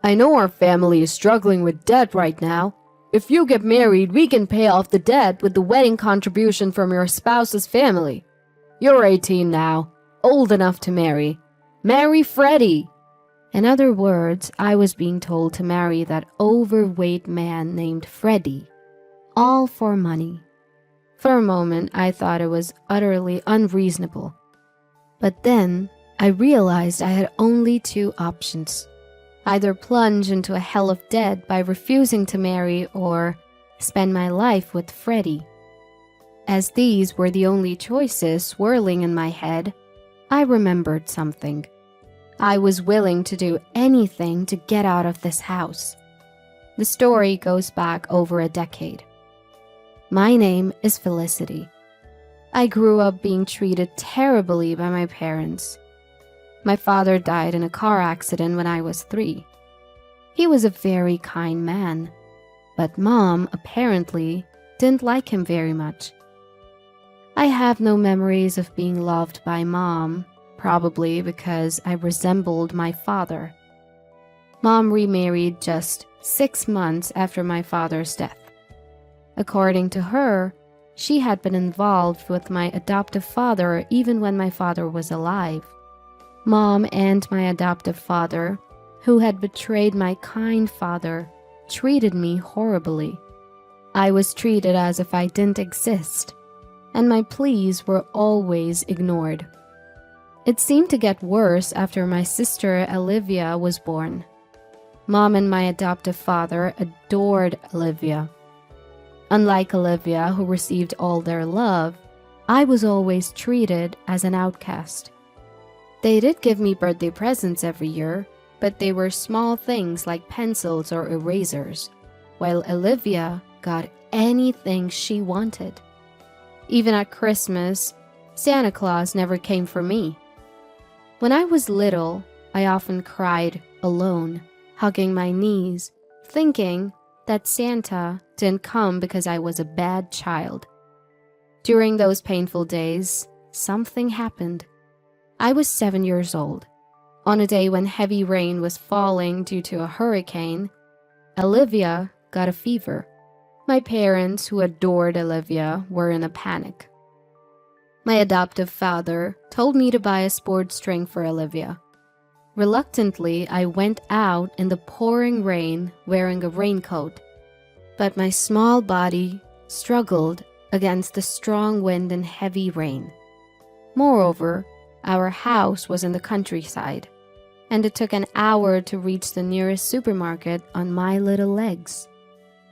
I know our family is struggling with debt right now. If you get married, we can pay off the debt with the wedding contribution from your spouse's family. You're 18 now, old enough to marry. Marry Freddie." In other words, I was being told to marry that overweight man named Freddie. All for money. For a moment, I thought it was utterly unreasonable. But then, I realized I had only two options. Either plunge into a hell of debt by refusing to marry or spend my life with Freddie. As these were the only choices swirling in my head, I remembered something. I was willing to do anything to get out of this house. The story goes back over a decade. My name is Felicity. I grew up being treated terribly by my parents. My father died in a car accident when I was 3. He was a very kind man, but Mom apparently didn't like him very much. I have no memories of being loved by Mom, probably because I resembled my father. Mom remarried just 6 months after my father's death. According to her, she had been involved with my adoptive father even when my father was alive. Mom and my adoptive father, who had betrayed my kind father, treated me horribly. I was treated as if I didn't exist, and my pleas were always ignored. It seemed to get worse after my sister Olivia was born. Mom and my adoptive father adored Olivia. Unlike Olivia, who received all their love, I was always treated as an outcast. They did give me birthday presents every year, but they were small things like pencils or erasers, while Olivia got anything she wanted. Even at Christmas, Santa Claus never came for me. When I was little, I often cried alone, hugging my knees, thinking that Santa didn't come because I was a bad child. During those painful days, something happened. I was 7 years old. On a day when heavy rain was falling due to a hurricane, Olivia got a fever. My parents, who adored Olivia, were in a panic. My adoptive father told me to buy a sports drink for Olivia. Reluctantly, I went out in the pouring rain wearing a raincoat, but my small body struggled against the strong wind and heavy rain. Moreover, our house was in the countryside, and it took an hour to reach the nearest supermarket on my little legs.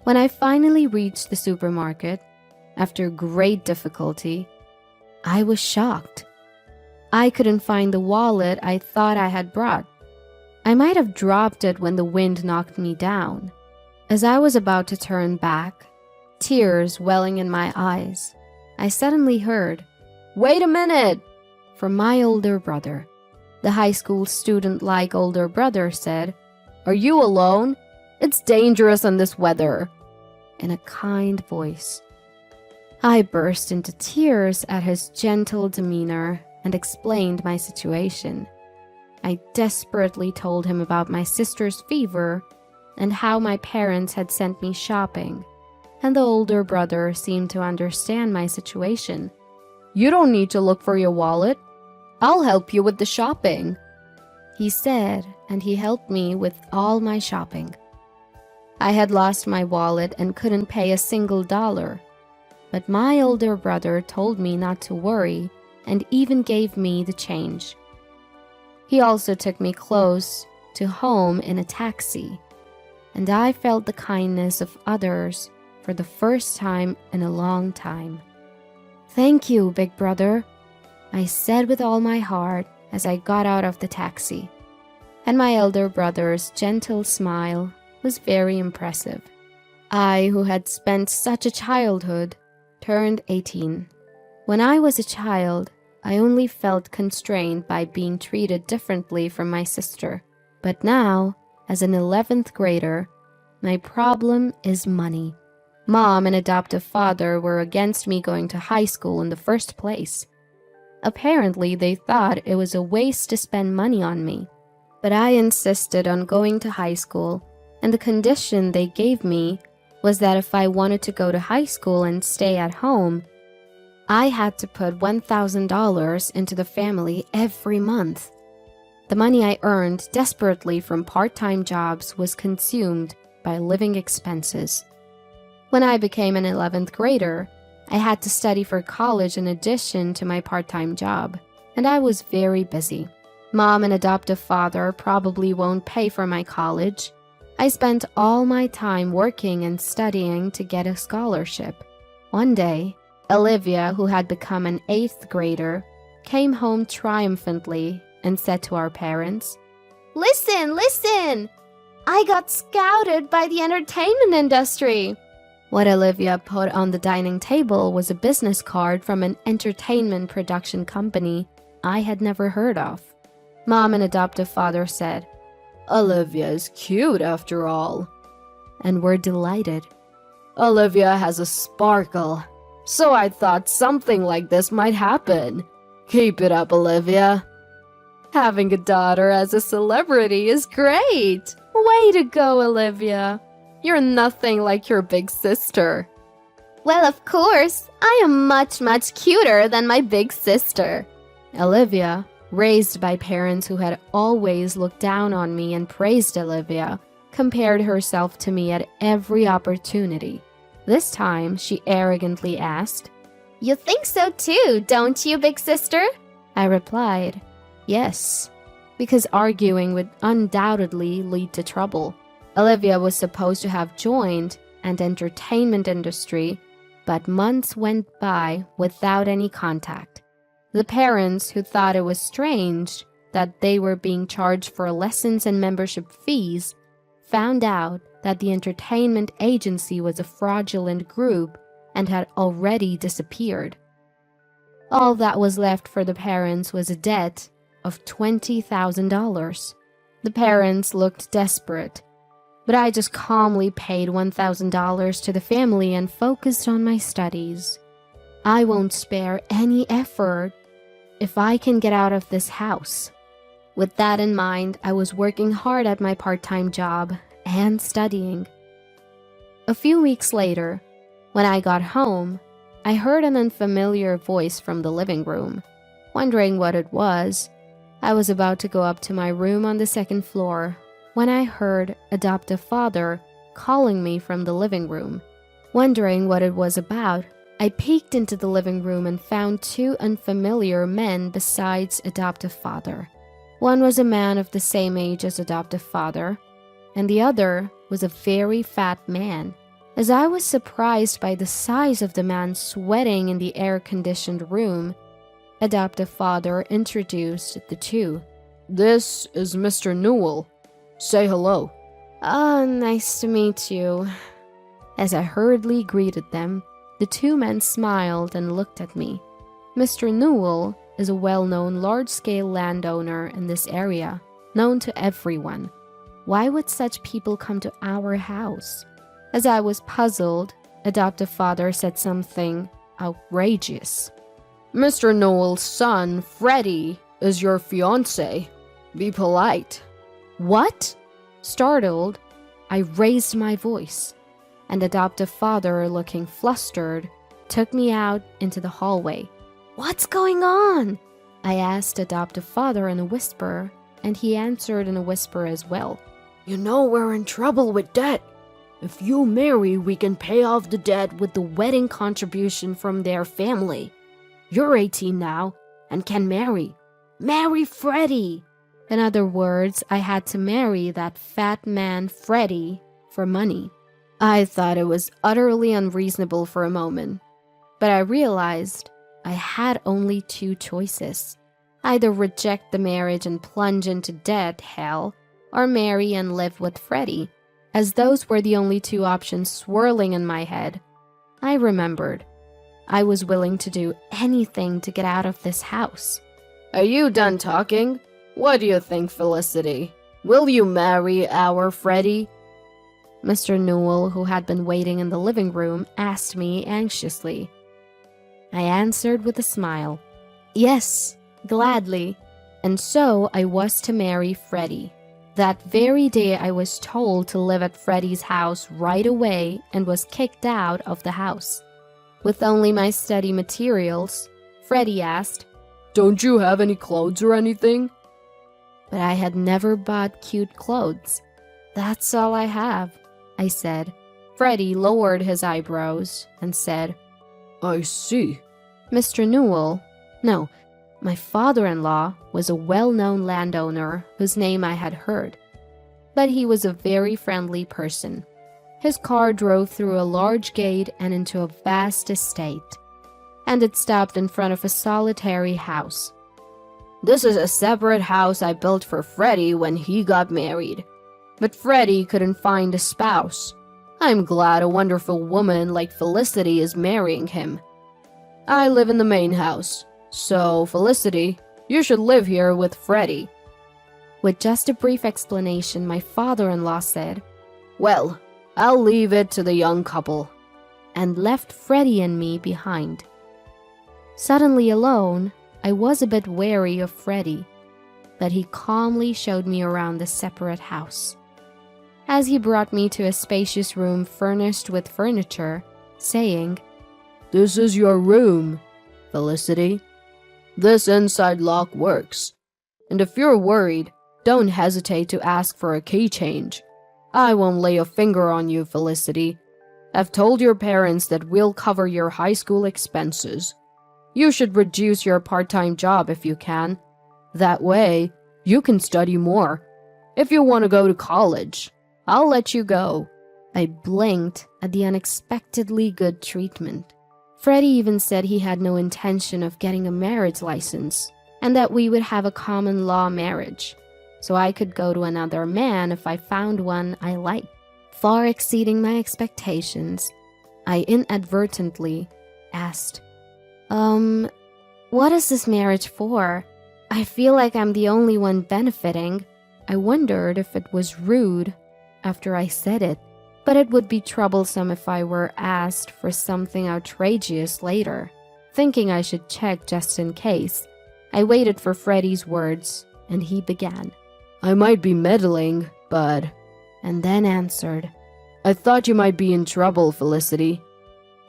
When I finally reached the supermarket, after great difficulty, I was shocked. I couldn't find the wallet I thought I had brought. I might have dropped it when the wind knocked me down. As I was about to turn back, tears welling in my eyes, I suddenly heard, "Wait a minute!" from my older brother. The high school student-like older brother said, "Are you alone? It's dangerous in this weather," in a kind voice. I burst into tears at his gentle demeanor and explained my situation. I desperately told him about my sister's fever and how my parents had sent me shopping, and the older brother seemed to understand my situation. "You don't need to look for your wallet. I'll help you with the shopping," he said, and he helped me with all my shopping. I had lost my wallet and couldn't pay a single dollar, but my older brother told me not to worry and even gave me the change. He also took me close to home in a taxi, and I felt the kindness of others for the first time in a long time. "Thank you, big brother," I said with all my heart as I got out of the taxi, and my elder brother's gentle smile was very impressive. I, who had spent such a childhood, turned 18. When I was a child, I only felt constrained by being treated differently from my sister. But now, as an 11th grader, my problem is money. Mom and adoptive father were against me going to high school in the first place. Apparently, they thought it was a waste to spend money on me. But I insisted on going to high school, and the condition they gave me was that if I wanted to go to high school and stay at home, I had to put $1,000 into the family every month. The money I earned desperately from part-time jobs was consumed by living expenses. When I became an 11th grader, I had to study for college in addition to my part-time job, and I was very busy. Mom and adoptive father probably won't pay for my college. I spent all my time working and studying to get a scholarship. One day, Olivia, who had become an 8th grader, came home triumphantly and said to our parents, "Listen, listen! I got scouted by the entertainment industry." What Olivia put on the dining table was a business card from an entertainment production company I had never heard of. Mom and adoptive father said, "Olivia is cute after all," and were delighted. "Olivia has a sparkle, so I thought something like this might happen. Keep it up, Olivia. Having a daughter as a celebrity is great. Way to go, Olivia. You're nothing like your big sister." "Well, of course, I am much, much cuter than my big sister." Olivia, raised by parents who had always looked down on me and praised Olivia, compared herself to me at every opportunity. This time, she arrogantly asked, "You think so too, don't you, big sister?" I replied, "Yes," because arguing would undoubtedly lead to trouble. Olivia was supposed to have joined an entertainment industry, but months went by without any contact. The parents, who thought it was strange that they were being charged for lessons and membership fees, found out that the entertainment agency was a fraudulent group and had already disappeared. All that was left for the parents was a debt of $20,000. The parents looked desperate, but I just calmly paid $1,000 to the family and focused on my studies. I won't spare any effort if I can get out of this house. With that in mind, I was working hard at my part-time job and studying. A few weeks later, when I got home, I heard an unfamiliar voice from the living room. Wondering what it was, I was about to go up to my room on the second floor when I heard adoptive father calling me from the living room. Wondering what it was about, I peeked into the living room and found two unfamiliar men besides adoptive father. One was a man of the same age as adoptive father, and the other was a very fat man. As I was surprised by the size of the man sweating in the air-conditioned room, adoptive father introduced the two. "This is Mr. Newell. Say hello." "Oh, nice to meet you." As I hurriedly greeted them, the two men smiled and looked at me. Mr. Newell is a well-known large-scale landowner in this area, known to everyone. Why would such people come to our house? As I was puzzled, adoptive father said something outrageous. "Mr. Newell's son, Freddie, is your fiancé. Be polite." "What?" Startled, I raised my voice, and adoptive father, looking flustered, took me out into the hallway. "What's going on?" I asked adoptive father in a whisper, and he answered in a whisper as well. "You know we're in trouble with debt. If you marry, we can pay off the debt with the wedding contribution from their family. You're 18 now and can marry. Marry Freddie." In other words, I had to marry that fat man Freddie for money. I thought it was utterly unreasonable for a moment, but I realized I had only two choices. Either reject the marriage and plunge into debt hell, or marry and live with Freddie. As those were the only two options swirling in my head, I remembered I was willing to do anything to get out of this house. "Are you done talking? What do you think, Felicity? Will you marry our Freddie?" Mr. Newell, who had been waiting in the living room, asked me anxiously. I answered with a smile, "Yes, gladly." And so I was to marry Freddie. That very day, I was told to live at Freddie's house right away and was kicked out of the house. With only my study materials, Freddie asked, "Don't you have any clothes or anything?" But I had never bought cute clothes. "That's all I have," I said. Freddie lowered his eyebrows and said, "I see." Mr. Newell, no, my father-in-law, was a well-known landowner whose name I had heard. But he was a very friendly person. His car drove through a large gate and into a vast estate, and it stopped in front of a solitary house. "This is a separate house I built for Freddie when he got married. But Freddie couldn't find a spouse. I'm glad a wonderful woman like Felicity is marrying him. I live in the main house, so Felicity, you should live here with Freddie." With just a brief explanation, my father-in-law said, "Well, I'll leave it to the young couple," and left Freddie and me behind. Suddenly alone, I was a bit wary of Freddie, but he calmly showed me around the separate house. As he brought me to a spacious room furnished with furniture, saying, "This is your room, Felicity. This inside lock works, and if you're worried, don't hesitate to ask for a key change. I won't lay a finger on you, Felicity. I've told your parents that we'll cover your high school expenses. You should reduce your part-time job if you can. That way, you can study more. If you want to go to college, I'll let you go." I blinked at the unexpectedly good treatment. Freddie even said he had no intention of getting a marriage license, and that we would have a common law marriage, so I could go to another man if I found one I liked. Far exceeding my expectations, I inadvertently asked, "What is this marriage for? I feel like I'm the only one benefiting." I wondered if it was rude after I said it, but it would be troublesome if I were asked for something outrageous later. Thinking I should check just in case, I waited for Freddie's words, and he began, "I might be meddling, but..." and then answered, "I thought you might be in trouble, Felicity.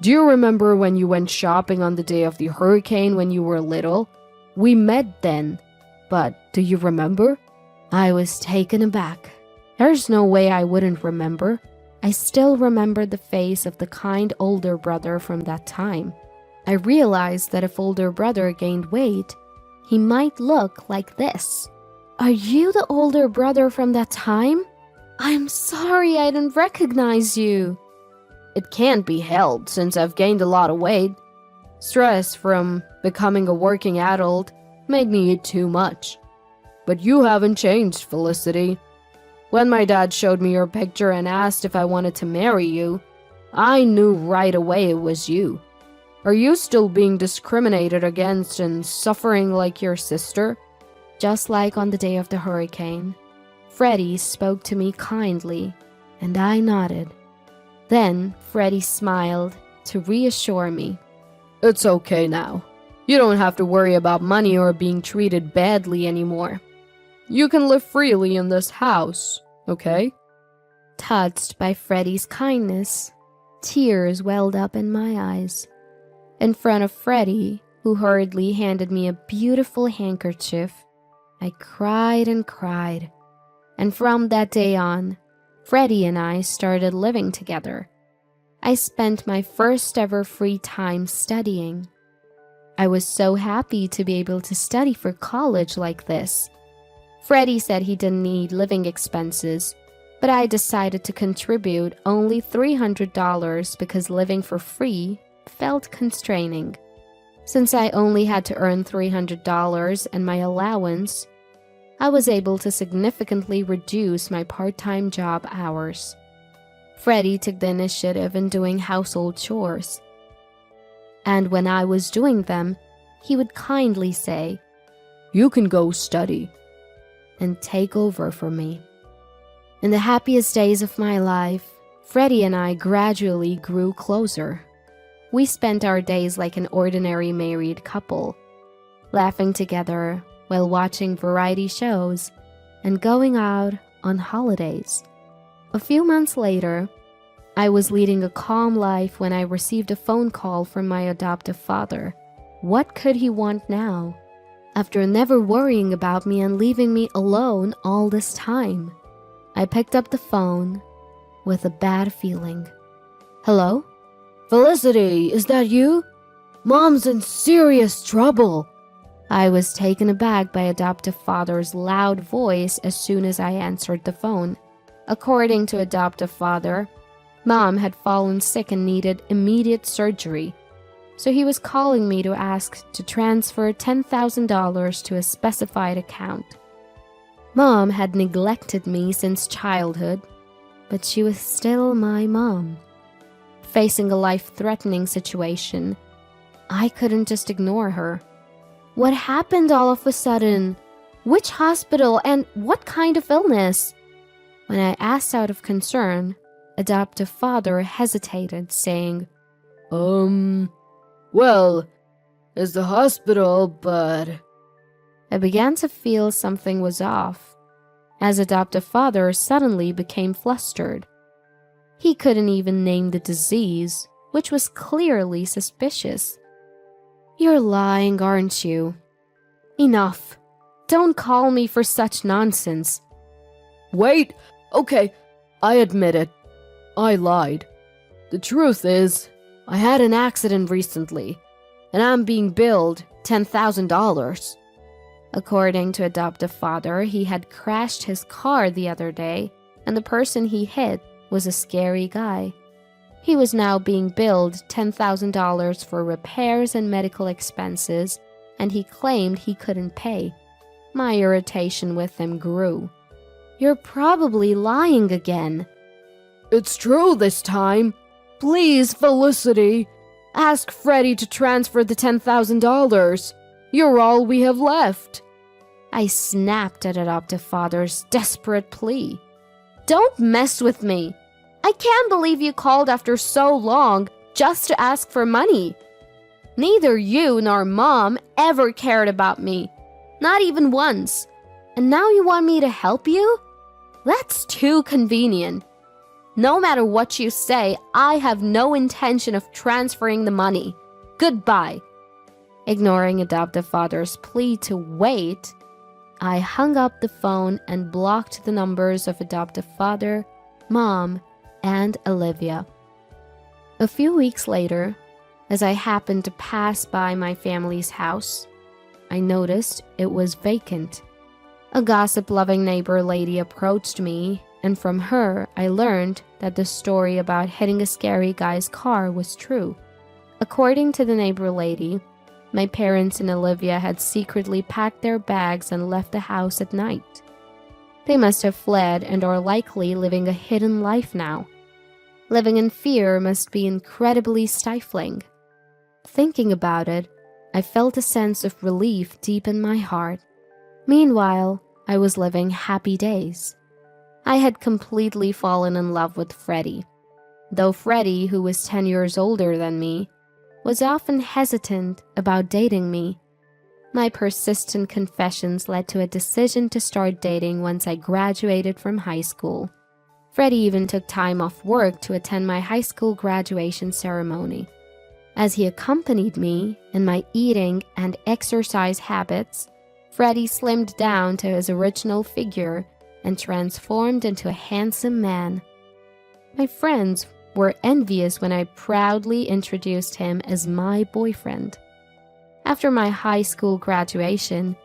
Do you remember when you went shopping on the day of the hurricane when you were little? We met then, but do you remember?" I was taken aback. There's no way I wouldn't remember. I still remembered the face of the kind older brother from that time. I realized that if older brother gained weight, he might look like this. "Are you the older brother from that time? I'm sorry I didn't recognize you." "It can't be helped since I've gained a lot of weight. Stress from becoming a working adult made me eat too much. But you haven't changed, Felicity. When my dad showed me your picture and asked if I wanted to marry you, I knew right away it was you. Are you still being discriminated against and suffering like your sister?" Just like on the day of the hurricane, Freddie spoke to me kindly, and I nodded. Then Freddie smiled to reassure me. "It's okay now. You don't have to worry about money or being treated badly anymore. You can live freely in this house, okay?" Touched by Freddie's kindness, tears welled up in my eyes. In front of Freddie, who hurriedly handed me a beautiful handkerchief, I cried and cried. And from that day on, Freddie and I started living together. I spent my first ever free time studying. I was so happy to be able to study for college like this. Freddie said he didn't need living expenses, but I decided to contribute only $300 because living for free felt constraining. Since I only had to earn $300 and my allowance, I was able to significantly reduce my part-time job hours. Freddie took the initiative in doing household chores. And when I was doing them, he would kindly say, "You can go study," and take over for me. In the happiest days of my life, Freddie and I gradually grew closer. We spent our days like an ordinary married couple, laughing together while watching variety shows and going out on holidays. A few months later, I was leading a calm life when I received a phone call from my adoptive father. What could he want now, after never worrying about me and leaving me alone all this time? I picked up the phone with a bad feeling. Hello? Felicity, is that you? Mom's in serious trouble. I was taken aback by adoptive father's loud voice as soon as I answered the phone. According to adoptive father, Mom had fallen sick and needed immediate surgery, so he was calling me to ask to transfer $10,000 to a specified account. Mom had neglected me since childhood, but she was still my mom. Facing a life-threatening situation, I couldn't just ignore her. What happened all of a sudden? Which hospital and what kind of illness? When I asked out of concern, adoptive father hesitated, saying, well, it's the hospital, but... I began to feel something was off, as adoptive father suddenly became flustered. He couldn't even name the disease, which was clearly suspicious. You're lying, aren't you? Enough. Don't call me for such nonsense. Wait, okay, I admit it. I lied. The truth is, I had an accident recently, and I'm being billed $10,000. According to adoptive father, he had crashed his car the other day, and the person he hit was a scary guy. He was now being billed $10,000 for repairs and medical expenses, and he claimed he couldn't pay. My irritation with him grew. You're probably lying again. It's true this time. Please, Felicity, ask Freddie to transfer the $10,000. You're all we have left. I snapped at adoptive father's desperate plea. Don't mess with me. I can't believe you called after so long just to ask for money. Neither you nor Mom ever cared about me. Not even once. And now you want me to help you? That's too convenient. No matter what you say, I have no intention of transferring the money. Goodbye. Ignoring adoptive father's plea to wait, I hung up the phone and blocked the numbers of adoptive father, Mom, and Olivia. A few weeks later, as I happened to pass by my family's house, I noticed it was vacant. A gossip-loving neighbor lady approached me, and from her I learned that the story about hitting a scary guy's car was true. According to the neighbor lady, my parents and Olivia had secretly packed their bags and left the house at night. They must have fled and are likely living a hidden life now. Living in fear must be incredibly stifling. Thinking about it, I felt a sense of relief deep in my heart. Meanwhile, I was living happy days. I had completely fallen in love with Freddie. Though Freddie, who was 10 years older than me, was often hesitant about dating me. My persistent confessions led to a decision to start dating once I graduated from high school. Freddie even took time off work to attend my high school graduation ceremony. As he accompanied me in my eating and exercise habits, Freddie slimmed down to his original figure and transformed into a handsome man. My friends were envious when I proudly introduced him as my boyfriend. After my high school graduation,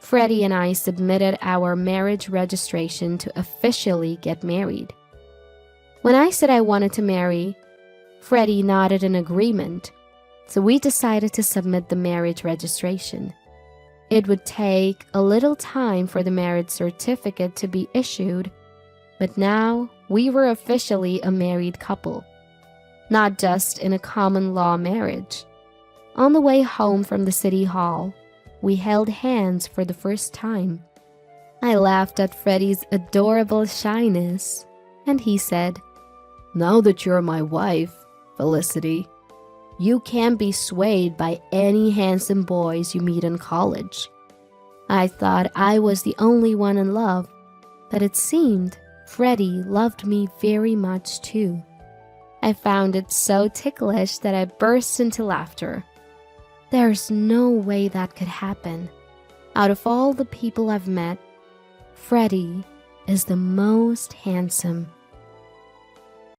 Freddie and I submitted our marriage registration to officially get married. When I said I wanted to marry, Freddie nodded in agreement, so we decided to submit the marriage registration. It would take a little time for the marriage certificate to be issued, but now we were officially a married couple, not just in a common law marriage. On the way home from the city hall, we held hands for the first time. I laughed at Freddie's adorable shyness, and he said, "Now that you're my wife, Felicity, you can't be swayed by any handsome boys you meet in college." I thought I was the only one in love, that it seemed Freddie loved me very much too. I found it so ticklish that I burst into laughter. There's no way that could happen. Out of all the people I've met, Freddie is the most handsome